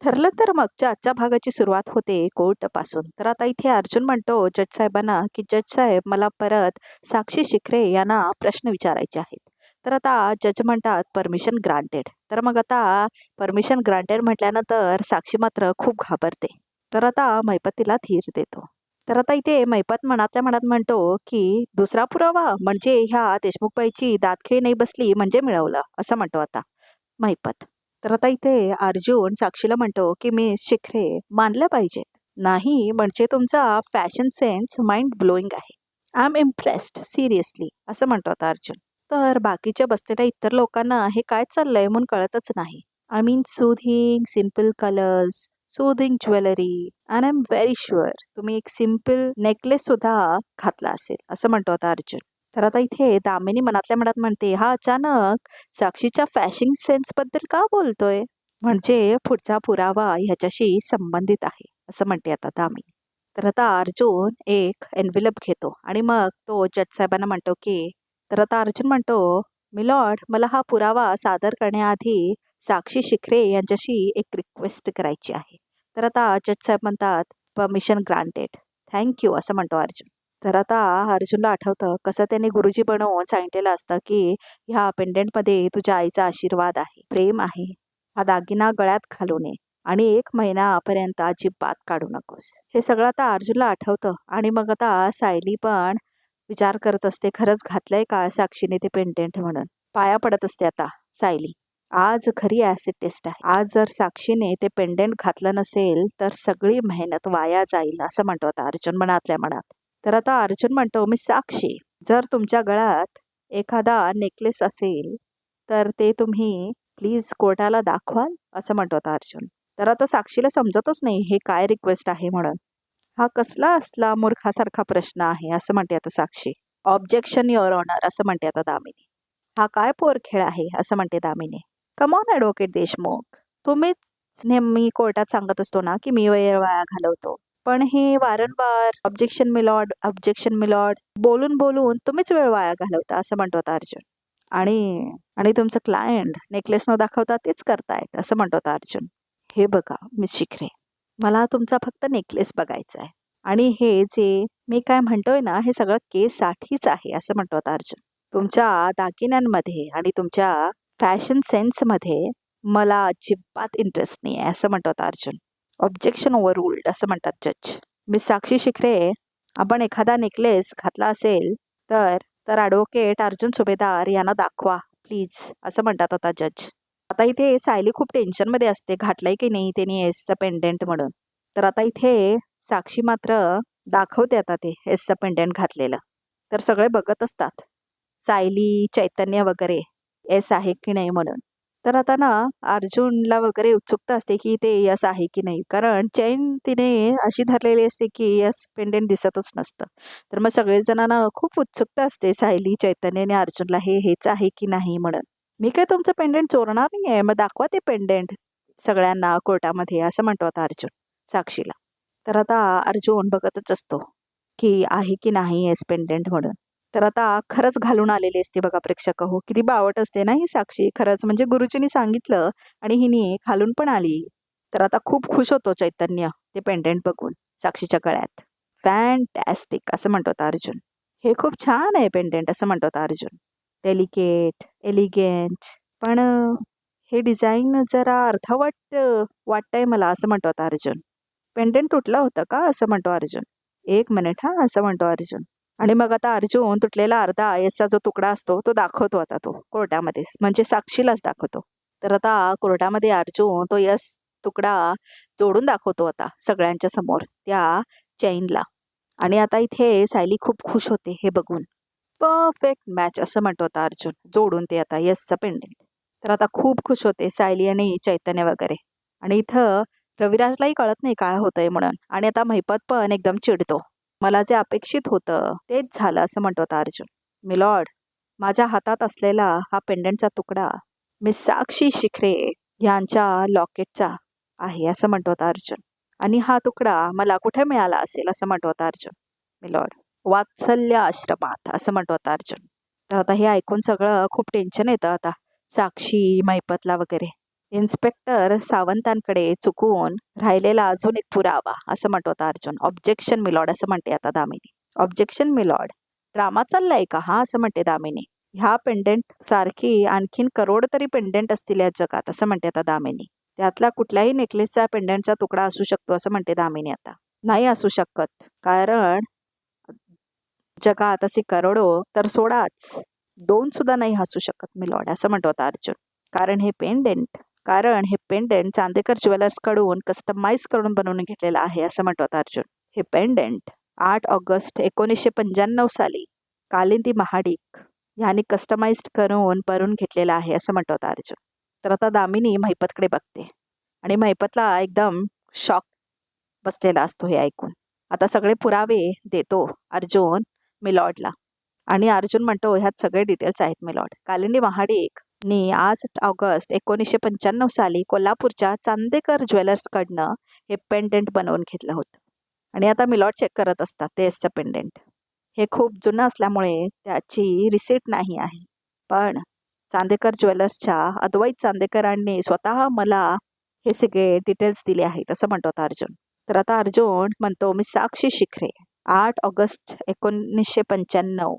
ठरलं तर मगच्या आजच्या भागाची सुरुवात होते कोर्टपासून. तर आता इथे अर्जुन म्हणतो जज साहेबांना की जज साहेब मला परत साक्षी शिखरे यांना प्रश्न विचारायचे आहेत. तर आता जज म्हणतात परमिशन ग्रांटेड. तर मग आता परमिशन ग्रांटेड म्हटल्यानंतर साक्षी मात्र खूप घाबरते. तर आता महिपत तिला धीर देतो. तर आता इथे महिपत मनातल्या मनात म्हणतो की दुसरा पुरावा म्हणजे ह्या देशमुखबाईची दातखिळी नाही बसली म्हणजे मिळवलं असं म्हणतो आता महिपत. तर आता इथे अर्जुन साक्षीला म्हणतो की मिस शिखरे मानल्या पाहिजेत. नाही म्हणजे तुमचा फॅशन सेन्स माइंड ब्लोईंग आहे. आय एम इम्प्रेस्ड सिरियसली असं म्हणतो आता अर्जुन. तर बाकीच्या बसलेल्या इतर लोकांना हे काय चाललंय म्हणून कळतच नाही. I mean soothing simple colours soothing jewellery and I am very sure तुम्ही एक सिम्पल नेकलेस सुद्धा घातला असेल असं म्हणतो आता अर्जुन. तर आता इथे दामिनी मनातल्या मनात म्हणते हा अचानक साक्षीच्या फॅशन सेन्स बद्दल का बोलतोय. म्हणजे पुढचा पुरावा ह्याच्याशी संबंधित आहे असं म्हणते आता दामिनी. तर आता अर्जुन एक एनव्हलप घेतो आणि मग तो जज साहेबांना म्हणतो की तर आता अर्जुन म्हणतो मिलॉर्ड मला हा पुरावा सादर करण्याआधी साक्षी शिखरे यांच्याशी एक रिक्वेस्ट करायची आहे. तर आता जज साहेब म्हणतात परमिशन ग्रांटेड थँक्यू असं म्हणतो अर्जुन. तर आता अर्जुनला आठवतं कसं त्याने गुरुजी बनवून सांगितलेलं असतं की ह्या पेंडेंटमध्ये तुझ्या आईचा आशीर्वाद आहे प्रेम आहे. हा दागिना गळ्यात घालू नये आणि 1 महिन्यापर्यंत अजिबात काढू नकोस. हे सगळं आता अर्जुनला आठवतं आणि मग आता सायली पण विचार करत असते खरंच घातलंय का साक्षीने ते पेंडेंट म्हणून. पाया पडत असते आता सायली. आज खरी ऍसिड टेस्ट आहे. आज जर साक्षीने ते पेंडेंट घातलं नसेल तर सगळी मेहनत वाया जाईल असं म्हणतो आता अर्जुन मनातल्या मनात. तर आता अर्जुन म्हणतो मी साक्षी जर तुमच्या गळ्यात एखादा नेकलेस असेल तर ते तुम्ही प्लीज कोर्टाला दाखवाल असं म्हणतो आता अर्जुन. तर आता साक्षीला समजतच नाही हे काय रिक्वेस्ट आहे म्हणून. हा कसला असला मूर्खासारखा प्रश्न आहे असं म्हणते आता साक्षी. ऑब्जेक्शन युअर ऑनर असं म्हणते आता दामिनी. हा काय पोरखेळ आहे असं म्हणते Damini. Come on advocate Deshmukh तुम्हीच नेहमी कोर्टात सांगत असतो ना की मी वेळ वाया घालवतो. पण हे वारंवार ऑब्जेक्शन मिलॉर्ड बोलून बोलून तुम्हीच वेळ वाया घालवता असं म्हणतो आता अर्जुन. आणि आणि तुमचं क्लायंट नेकलेस न दाखवता तेच करतायत असं म्हणतो आता अर्जुन. हे बघा मिस शिखरे मला तुमचा फक्त नेकलेस बघायचा आहे आणि हे जे मी काय म्हणतोय ना हे सगळं केससाठीच आहे असं म्हणतो आता अर्जुन. तुमच्या दागिन्यांमध्ये आणि तुमच्या फॅशन सेन्समध्ये मला अजिबात इंटरेस्ट नाही आहे असं म्हणतो आता अर्जुन. ऑब्जेक्शन ओव्हर रुल्ड असं म्हणतात जज. मिस साक्षी शिखरे आपण एखादा नेकलेस घातला असेल तर तर ॲडव्होकेट अर्जुन सुभेदार यांना दाखवा प्लीज असं म्हणतात आता जज. आता इथे सायली खूप टेन्शनमध्ये असते घातलंय की नाही त्यांनी एसचं पेंडेंट म्हणून. तर आता इथे साक्षी मात्र दाखवते आता ते एसचं पेंडेंट घातलेलं. तर सगळे बघत असतात सायली चैतन्य वगैरे एस आहे की नाही म्हणून. तर आता ना अर्जुनला वगैरे उत्सुकता असते की ते यस आहे की नाही कारण चैन तिने अशी धरलेली असते की यस पेंडेंट दिसतच नसतं. तर मग सगळेजणांना खूप उत्सुकता असते सायली चैतन्य आणि अर्जुनला हेच आहे की नाही म्हणून. मी काय तुमचं पेंडेंट चोरणार नाही आहे मग दाखवा ते पेंडेंट सगळ्यांना कोर्टामध्ये असं म्हणतो आता अर्जुन साक्षीला. तर आता अर्जुन बघतच असतो की आहे की नाही येस पेंडेंट म्हणून. तर आता खरंच घालून आलेली असते बघा प्रेक्षक हो किती बावट असते ना ही साक्षी खरंच म्हणजे गुरुजींनी सांगितलं आणि हिने घालून पण आली. तर आता खूप खुश होतो चैतन्य ते पेंडेंट बघून साक्षीच्या गळ्यात. फॅन्टॅस्टिक असं म्हणतो आता अर्जुन. हे खूप छान आहे पेंडेंट असं म्हणतो आता अर्जुन. डेलिकेट एलिगेंट पण हे डिझाईन जरा अर्धवट वाटतंय मला असं म्हणतो आता अर्जुन. पेंडेंट तुटलं होतं का असं म्हणतो अर्जुन. 1 मिनिट हा असं म्हणतो अर्जुन. आणि मग आता अर्जुन तुटलेला अर्धा यसचा जो तुकडा असतो तो दाखवतो आता तो कोर्टामध्ये म्हणजे साक्षीलाच दाखवतो. तर आता कोर्टामध्ये अर्जुन तो यस तुकडा जोडून दाखवतो आता सगळ्यांच्या समोर त्या चैनला. आणि आता इथे सायली खूप खुश होते हे बघून. परफेक्ट मॅच असं म्हणतो आता अर्जुन जोडून ते आता यसचं पेंडेंट. तर आता खूप खुश होते सायली आणि चैतन्य वगैरे. आणि इथं रविराजलाही कळत नाही काय होतंय म्हणून आणि आता महिपत पण एकदम चिडतो. मला जे अपेक्षित होतं तेच झालं असं म्हणतो आता अर्जुन. मिलॉर्ड माझ्या हातात असलेला हा पेंडेंटचा तुकडा मिस साक्षी शिखरे यांच्या लॉकेटचा आहे असं म्हणतो आता अर्जुन. आणि हा तुकडा मला कुठे मिळाला असेल असं म्हणतो आता अर्जुन. मिलॉर्ड वात्सल्य आश्रमात असं म्हणतो आता अर्जुन. तर आता हे ऐकून सगळं खूप टेन्शन येतं आता साक्षी महिपतला वगैरे. इन्स्पेक्टर सावंतांकडे चुकून राहिलेला अजून एक पुरावा असं म्हणतो आता अर्जुन. ऑब्जेक्शन मिलॉर्ड असं म्हणते आता दामिनी. ऑब्जेक्शन मिलॉर्ड, ड्रामा चाललाय का हा असं म्हणते दामिनी. ह्या पेंडेंट सारखी आणखीन करोड तरी पेंडेंट असतील या जगात असं म्हणते आता दामिनी. त्यातला कुठल्याही नेकलेसचा पेंडेंटचा तुकडा असू शकतो असं म्हणते दामिनी आता. नाही असू शकत, कारण जगात असे करोडो तर सोडाच, 2 सुद्धा नाही असू शकत मिलॉर्ड असं म्हणतो आता अर्जुन. कारण हे पेंडेंट चांदेकर ज्वेलर्स कडून कस्टमाइज करून बनवून घेतलेलं आहे असं म्हणतो आता अर्जुन. हे पेंडेंट 8 ऑगस्ट 1995 साली कालिंदी महाडिक यांनी कस्टमाइज्ड करून बनवून घेतलेलं आहे असं म्हणतो आता अर्जुन. तर आता दामिनी महिपतकडे बघते आणि महिपतला एकदम शॉक बसलेला असतो हे ऐकून. आता सगळे पुरावे देतो अर्जुन मिलॉर्डला आणि अर्जुन म्हणतो ह्यात सगळे डिटेल्स आहेत मिलॉर्ड. कालिंदी महाडिक नी 8 ऑगस्ट 1995 साली कोल्हापूरच्या चांदेकर ज्वेलर्सकडनं हे पेंडेंट बनवून घेतलं होतं आणि आता मिलॉर्ड चेक करत असतात तेच पेंडेंट. हे खूप जुनं असल्यामुळे त्याची रिसीट नाही आहे, पण चांदेकर ज्वेलर्सच्या अद्वैत चांदेकरांनी स्वतः मला हे सगळे डिटेल्स दिले आहेत असं म्हणतो आता अर्जुन. तर आता अर्जुन म्हणतो मी साक्षी शिखरे, 8 ऑगस्ट 1995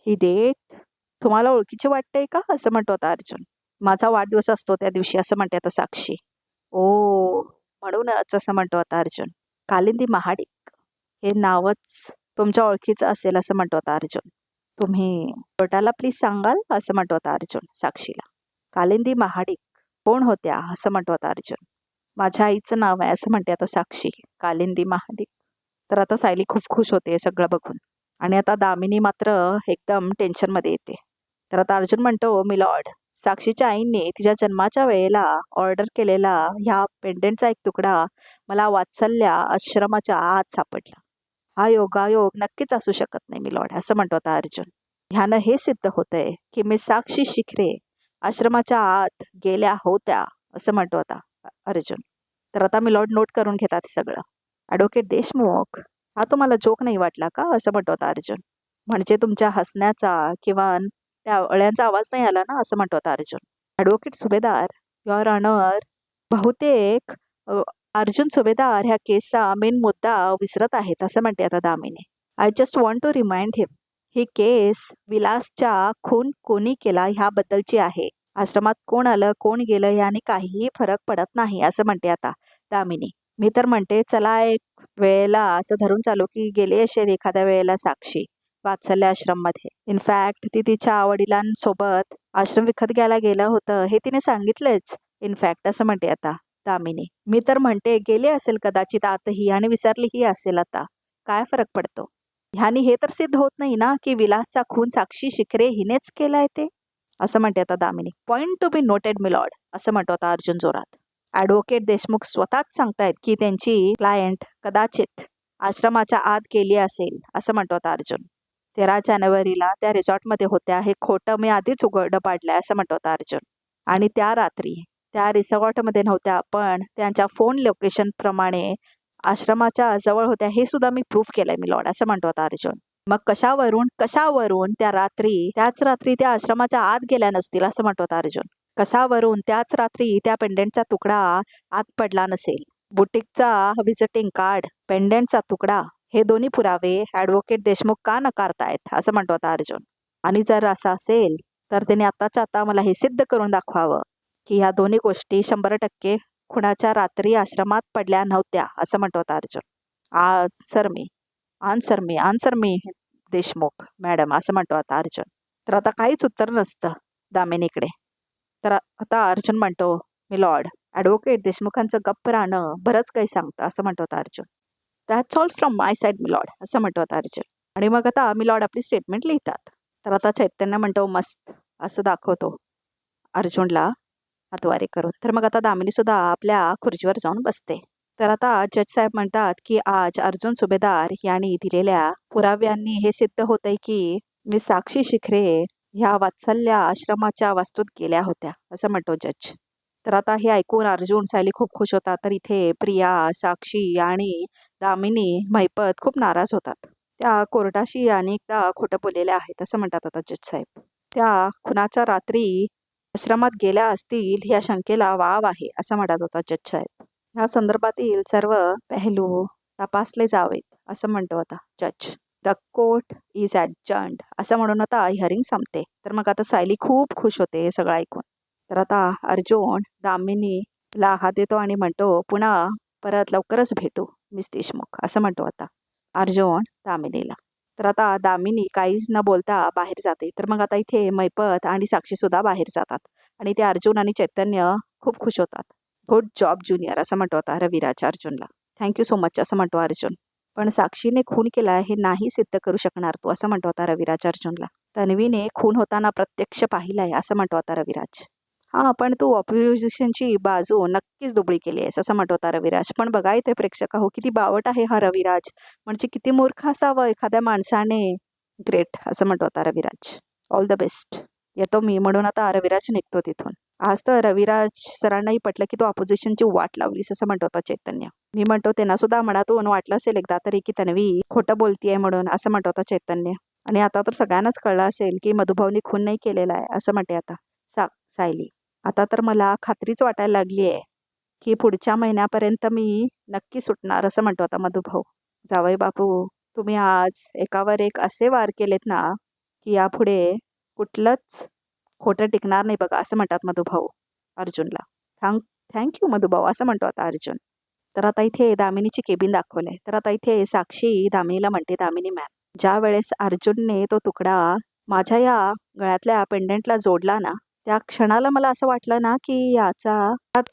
ही डेट तुम्हाला ओळखीची वाटते का असं म्हणतो आता अर्जुन. माझा वाढदिवस असतो त्या दिवशी असं म्हणते आता साक्षी. ओ, म्हणूनच असं म्हणतो आता अर्जुन. कालिंदी महाडिक हे नावच तुमच्या ओळखीचं असेल असं म्हणतो आता अर्जुन. तुम्ही कोर्टाला प्लीज सांगाल असं म्हणतो आता अर्जुन साक्षीला. कालिंदी महाडिक कोण होत्या असं म्हणतो आता अर्जुन. माझ्या आईचं नाव आहे असं म्हणते आता साक्षी. कालिंदी महाडिक. तर आता सायली खूप खुश होते सगळं बघून आणि आता दामिनी मात्र एकदम टेन्शनमध्ये येते. तर आता अर्जुन म्हणतो मिलॉर्ड, साक्षीच्या आईने तिच्या जन्माच्या वेळेला ऑर्डर केलेला ह्या पेंडेंटचा एक तुकडा मला वात्सल्या आश्रमाच्या आत सापडला. हा योगायोग नक्कीच असू शकत नाही मिलॉर्ड असं म्हणतो आता अर्जुन. ह्यानं हे सिद्ध होतंय की मी साक्षी शिखरे आश्रमाच्या आत गेल्या होत्या असं म्हणतो आता अर्जुन. तर आता मिलॉर्ड नोट करून घेतात सगळं. ॲडव्होकेट देशमुख, हा तुम्हाला जोक नाही वाटला का असं म्हणतो आता अर्जुन. म्हणजे तुमच्या हसण्याचा किंवा त्या अळ्यांचा आवाज नाही आला ना असं म्हणतो आता अर्जुन. ॲडव्होकेट सुभेदार, युअर ऑनर, बहुतेक अर्जुन सुभेदार ह्या केसचा मेन मुद्दा विसरत आहेत असं म्हणते आता Damini. I just want to remind him, ही केस विलासच्या खून कोणी केला ह्याबद्दलची आहे. आश्रमात कोण आलं कोण गेलं याने काहीही फरक पडत नाही असं म्हणते आता दामिनी. मी तर म्हणते चला एक वेळेला असं धरून चालू की गेले असेल एखाद्या वेळेला साक्षी वात्सल्य आश्रममध्ये. इनफॅक्ट ती तिच्या वडिलांसोबत आश्रम विकत घ्यायला गेलं होतं हे तिने सांगितलंच इनफॅक्ट असं म्हणते आता दामिनी. मी तर म्हणते गेले असेल कदाचित आतही आणि विसरलीही असेल आता. काय फरक पडतो? ह्यानी हे तर सिद्ध होत नाही ना की विलासचा खून साक्षी शिखरे हिनेच केलाय ते असं म्हणते आता Damini. Point to be noted milord असं म्हणतो आता अर्जुन जोरात. ॲडव्होकेट देशमुख स्वतःच सांगतायत की त्यांची क्लायंट कदाचित आश्रमाच्या आत गेली असेल असं म्हणतो आता अर्जुन. 13 जानेवारीला त्या रिसॉर्टमध्ये होत्या हे खोटं मी आधीच उघडं पाडलंय असं म्हणतो आता अर्जुन. आणि त्या रात्री त्या रिसॉर्टमध्ये नव्हत्या, पण त्यांच्या फोन लोकेशन प्रमाणे आश्रमाच्या जवळ होत्या हे सुद्धा मी प्रूफ केलंय मिलॉर्ड असं म्हणतो आता अर्जुन. मग कशावरून त्याच रात्री त्या आश्रमाच्या आत गेल्या नसतील असं म्हणतो आता अर्जुन. कशावरून त्याच रात्री त्या पेंडेंटचा तुकडा आत पडला नसेल. बुटीकचा व्हिजिटिंग कार्ड, पेंडेंटचा तुकडा हे दोन्ही पुरावे ॲडव्होकेट देशमुख का नकारतायत असं म्हणतो आता अर्जुन. आणि जर असं असेल तर त्याने आताच्या आता मला हे सिद्ध करून दाखवावं की ह्या दोन्ही गोष्टी 100% खुणाच्या रात्री आश्रमात पडल्या नव्हत्या असं म्हणतो आता अर्जुन. आन्सर मी देशमुख मॅडम असं म्हणतो आता अर्जुन. तर आता काहीच उत्तर नसतं दामिनीकडे. तर आता अर्जुन म्हणतो मिलॉर्ड, ॲडव्होकेट देशमुखांचं गप्प राहणं बरंच काही सांगतं असं म्हणतो आता Arjun. That's all from my side milord असं म्हणतो आता अर्जुन. आणि मग आता मिलॉर्ड आपली स्टेटमेंट लिहितात. तर आता चैतन्य म्हणतो मस्त असं दाखवतो अर्जुनला हातवारे करून. तर मग आता दामिनी सुद्धा आपल्या खुर्चीवर जाऊन बसते. तर आता जज साहेब म्हणतात की आज अर्जुन सुभेदार यांनी दिलेल्या पुराव्यांनी हे सिद्ध होतंय की मी साक्षी शिखरे ह्या वात्सल्या आश्रमाच्या वास्तूत गेल्या होत्या असं म्हणतो जज. तर आता हे ऐकून अर्जुन सायली खूप खुश होतात. तर इथे प्रिया, साक्षी आणि दामिनी महिपत खूप नाराज होतात. त्या कोर्टाशी अनेकदा खोटं बोललेल्या आहेत असं म्हणतात आता जज साहेब. त्या खुनाच्या रात्री आश्रमात गेल्या असतील या शंकेला वाव आहे असं म्हणत होता जज साहेब. या संदर्भातील सर्व पहलू तपासले जावेत असं म्हणतो होता जज. द कोर्ट इज ॲडजर्न्ड असं म्हणून आता हिअरिंग संपते. तर मग आता सायली खूप खुश होते हे सगळं ऐकून. तर आता अर्जुन दामिनीला हात देतो आणि म्हणतो, पुन्हा परत लवकरच भेटू मिस देशमुख असं म्हणतो आता अर्जुन दामिनीला. तर आता दामिनी काहीच न बोलता बाहेर जाते. तर मग आता इथे मैपत आणि साक्षी सुद्धा बाहेर जातात आणि ते अर्जुन आणि चैतन्य खूप खुश होतात. गुड जॉब ज्युनियर असं म्हणतो आता रविराज अर्जुनला. थँक्यू सो मच असं म्हणतो अर्जुन. पण साक्षीने खून केला हे नाही सिद्ध करू शकणार तू असं म्हणतो आता रविराज अर्जुनला. तन्वीने खून होताना प्रत्यक्ष पाहिलाय असं म्हणतो आता रविराज. हां, पण तू ऑपोजिशनची बाजू नक्कीच दुबळी केली आहेस असं म्हणतो होता रविराज. पण बघा इथे प्रेक्षक हो किती बावट आहे हा रविराज. म्हणजे किती मूर्ख असावं एखाद्या माणसाने. ग्रेट असं म्हणतो होता रविराज. All the best. येतो मी म्हणून आता रविराज निघतो तिथून. आज तर रविराज सरांनाही पटलं की तो ऑपोजिशनची वाट लावलीस असं म्हणतो होता चैतन्य. मी म्हणतो त्यांना सुद्धा मनातून वाटलं असेल एकदा तरी की तन्वी खोटं बोलतीये म्हणून असं म्हणतो होता चैतन्य. आणि आता तर सगळ्यांनाच कळलं असेल की मधुभाऊनी खून नाही केलेला आहे असं म्हणते आता सायली. आता तर मला खात्रीच वाटायला लागली आहे की पुढच्या महिन्यापर्यंत मी नक्की सुटणार असं म्हणतो आता मधुभाऊ. जावई बापू, तुम्ही आज एकावर एक असे वार केलेत ना की यापुढे कुठलंच खोटं टिकणार नाही बघा असं म्हणतात मधुभाऊ अर्जुनला. थँक्यू मधुभाऊ असं म्हणतो आता अर्जुन. तर आता इथे दामिनीची केबिन दाखवलंय. तर आता इथे साक्षी दामिनीला म्हणते, दामिनी मॅम, ज्या वेळेस अर्जुनने तो तुकडा माझ्या या गळ्यातल्या पेंडंटला जोडला ना, त्या क्षणाला मला असं वाटलं ना की या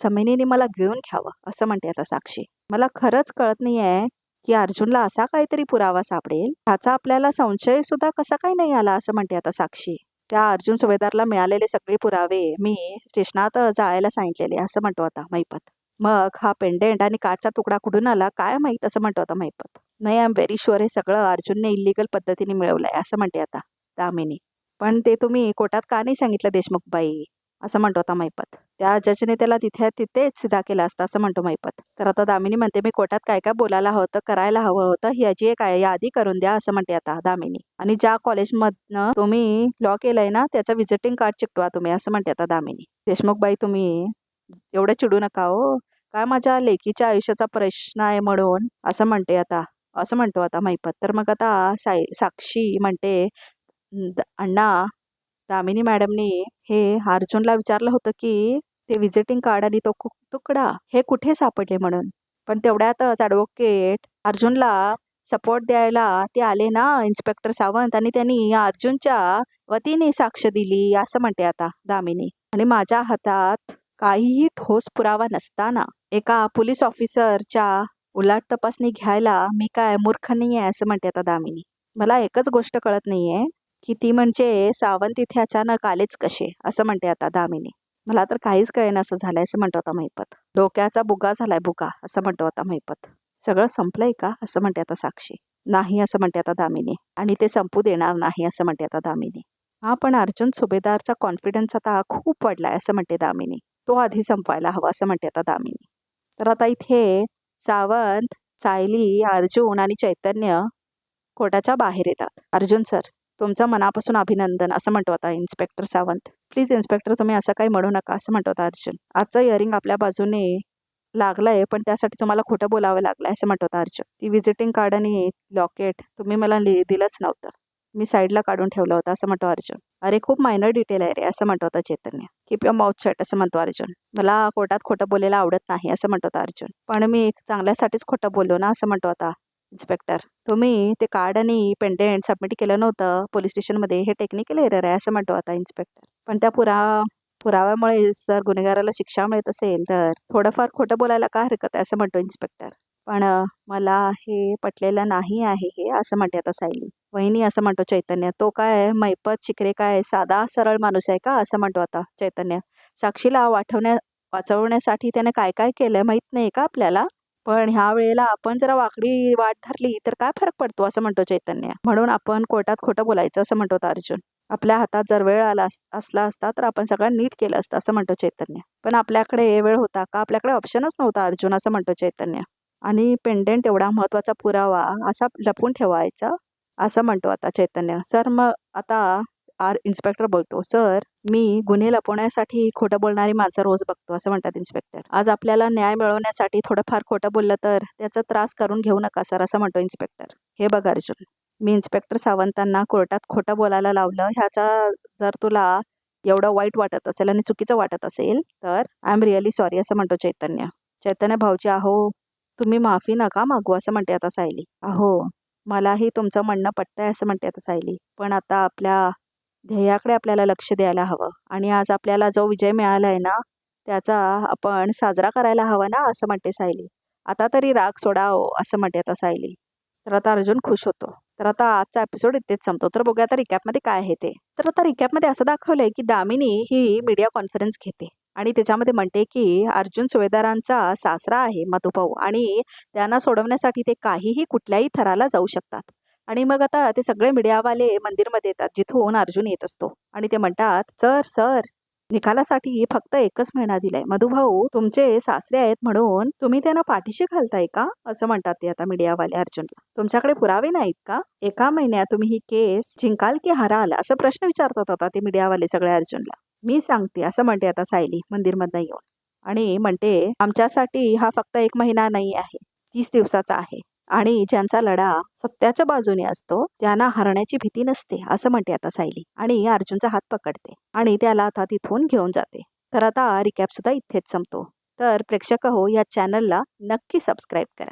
जमिनीने मला गिळून घ्यावं असं म्हणते आता साक्षी. मला खरंच कळत नाहीये की अर्जुनला असा काहीतरी पुरावा सापडेल ह्याचा आपल्याला संशय सुद्धा कसा काय नाही आला असं म्हणते आता साक्षी. त्या अर्जुन सुभेदारला मिळालेले सगळे पुरावे मी स्टेशनात जाळायला सांगितलेले असं म्हणतो आता मैपत. मग हा पेंडेंट आणि काचचा तुकडा कुठून आला काय माहीत असं म्हणतो आता मैपत. नाही, आय एम व्हेरी शुअर हे सगळं अर्जुनने इलिगल पद्धतीने मिळवलंय असं म्हणते आता दामिनी. पण ते तुम्ही कोर्टात का नाही सांगितलं देशमुखबाई असं म्हणतो आता मैपत. त्या जजने त्याला तिथेच सिधा केला असता असं म्हणतो मैपत. तर आता दामिनी म्हणते, मी कोर्टात काय काय बोलायला हवं करायला हवं होतं याची एक यादी करून द्या असं म्हणते आता दामिनी. आणि ज्या कॉलेजमधनं तुम्ही लॉ केलंय ना त्याचं व्हिजिटिंग कार्ड चिकटवा तुम्ही असं म्हणते आता दामिनी. देशमुखबाई तुम्ही एवढं चिडू नका हो, काय माझ्या लेकीच्या आयुष्याचा प्रश्न आहे म्हणून असं म्हणते आता असं म्हणतो आता मैपत. तर मग आता साक्षी म्हणते, अण्णा, दामिनी मॅडमनी हे अर्जुनला विचारलं होतं की ते व्हिजिटिंग कार्ड आणि तो तुकडा हे कुठे सापडले म्हणून. पण तेवढ्यातच ॲडव्होकेट अर्जुनला सपोर्ट द्यायला ते आले ना इन्स्पेक्टर सावंत, आणि त्यांनी अर्जुनच्या वतीने साक्ष दिली असं म्हणते आता दामिनी. आणि माझ्या हातात काहीही ठोस पुरावा नसताना एका पोलीस ऑफिसरच्या उलट तपासणी घ्यायला मी काय मूर्ख नाही आहे असं म्हणते आता दामिनी. मला एकच गोष्ट कळत नाहीये की ती म्हणजे सावंत इथे अचानक आलेच कसे असं म्हणते आता दामिनी. मला तर काहीच कळेना असं झालंय असं म्हणतो आता मैपत. डोक्याचा बुगा झालाय बुगा असं म्हणतो आता मैपत. सगळं संपलंय का असं म्हणते आता साक्षी. नाही असं म्हणते आता दामिनी. आणि ते संपू देणार नाही असं म्हणते आता दामिनी. हा, पण अर्जुन सुभेदारचा कॉन्फिडन्स आता खूप वाढलाय असं म्हणते दामिनी. तो आधी संपवायला हवा असं म्हणते आता दामिनी. तर आता इथे सावंत, सायली, अर्जुन आणि चैतन्य कोर्टाच्या बाहेर येतात. अर्जुन सर, तुमचं मनापासून अभिनंदन असं म्हणतो आता इन्स्पेक्टर सावंत. प्लीज इन्स्पेक्टर तुम्ही असं काही म्हणू नका असं म्हणतो आता अर्जुन. आजचं इयरिंग आपल्या बाजूने लागलंय पण त्यासाठी तुम्हाला खोटं बोलावं लागलंय असं म्हणतो आता अर्जुन. ती व्हिजिटिंग कार्ड आणि लॉकेट तुम्ही मला दिलंच नव्हतं, मी साईडला काढून ठेवलं होतं असं म्हणतो अर्जुन. अरे खूप मायनर डिटेल आहे रे असं म्हणतो होता चैतन्य. कीप युअर माउथ शट असं म्हणतो अर्जुन. मला कोर्टात खोटं बोलायला आवडत नाही असं म्हणतो होता अर्जुन. पण मी चांगल्यासाठीच खोटं बोललो ना असं म्हणतो आता इन्स्पेक्टर. तुम्ही ते कार्ड आणि पेंडेंट सबमिट केलं नव्हतं पोलीस स्टेशनमध्ये, हे टेक्निकल एरर आहे असं म्हणतो आता इन्स्पेक्टर. पण त्या पुराव्यामुळे जर गुन्हेगाराला शिक्षा मिळत असेल तर थोडंफार खोटं बोलायला काय हरकत आहे असं म्हणतो इन्स्पेक्टर. पण मला हे पटलेलं नाही आहे हे असं म्हणते आता सायली. वहिनी असं म्हणतो चैतन्य. तो काय मैपत शिकरे काय साधा सरळ माणूस आहे का असं म्हणतो आता चैतन्य. साक्षीला वाचवण्यासाठी त्याने काय काय केलं माहित नाही का आपल्याला, पण ह्या वेळेला आपण जरा वाकडी वाट धरली तर काय फरक पडतो असं म्हणतो चैतन्य. म्हणून आपण कोर्टात खोटं बोलायचं असं म्हणतो अर्जुन. आपल्या हातात जर वेळ असला असता तर आपण सगळं नीट केलं असतं असं म्हणतो चैतन्य. पण आपल्याकडे वेळ होता का, आपल्याकडे ऑप्शनच नव्हता अर्जुन असं म्हणतो चैतन्य. आणि पेंडेंट एवढा महत्त्वाचा पुरावा असा लपून ठेवायचा असं म्हणतो आता चैतन्य. सर, मग आता इन्स्पेक्टर बोलतो, सर मी गुन्हे लपवण्यासाठी खोटं बोलणारी माणसं रोज बघतो असं म्हणतात इन्स्पेक्टर. आज आपल्याला न्याय मिळवण्यासाठी थोडंफार खोटं बोललं तर त्याचा त्रास करून घेऊ नका सर असं म्हणतो इन्स्पेक्टर. हे बघ अर्जुन, मी इन्स्पेक्टर सावंतांना कोर्टात खोटं बोलायला लावलं ह्याचा जर तुला एवढं वाईट वाटत असेल आणि चुकीचं वाटत असेल तर आय एम रिअली सॉरी असं म्हणतो चैतन्य. चैतन्य भाऊजी अहो तुम्ही माफी नका मागू असं म्हणते आता सायली. अहो मलाही तुमचं म्हणणं पटतंय असं म्हणते आता सायली. पण आता आपल्या ध्येयाकडे आपल्याला लक्ष द्यायला हवं आणि आज आपल्याला जो विजय मिळाला आहे ना त्याचा आपण साजरा करायला हवा ना असं म्हणते सायली. आता तरी राग सोडाव असं म्हणते आता सायली. तर आता अर्जुन खुश होतो. तर आता आजचा एपिसोड इथेच संपतो. तर बघूया आता रिकॅपमध्ये काय आहे ते. तर आता रिकॅपमध्ये असं दाखवलंय की दामिनी ही मीडिया कॉन्फरन्स घेते आणि त्याच्यामध्ये म्हणते की अर्जुन सुभेदारांचा सासरा आहे मधुभाऊ आणि त्यांना सोडवण्यासाठी ते काहीही कुठल्याही थराला जाऊ शकतात. आणि मग आता ते सगळे मीडियावाले मंदिरमध्ये येतात जिथून अर्जुन येत असतो आणि ते म्हणतात सर सर निकालासाठी फक्त 1च महिना दिलाय. मधुभाऊ तुमचे सासरे आहेत म्हणून तुम्ही त्यांना पाठीशी घालताय का असं म्हणतात ते आता मीडियावाले अर्जुनला. तुमच्याकडे पुरावे नाहीत का? 1 महिन्यात तुम्ही ही केस जिंकाल की हराल असं प्रश्न विचारतात आता ते मीडियावाले सगळे अर्जुनला. मी सांगते असं म्हणते आता सायली मंदिरमधनं येऊन आणि म्हणते आमच्यासाठी हा फक्त 1 महिना नाही आहे, 30 दिवसाचा आहे आणि ज्यांचा लढा सत्याच्या बाजूने असतो त्यांना हरण्याची भीती नसते असं म्हणते आता सायली आणि अर्जुनचा हात पकडते आणि त्याला आता तिथून घेऊन जाते. तर आता रिकॅप सुद्धा इथेच संपतो. तर प्रेक्षक हो या चॅनलला नक्की सबस्क्राईब करा.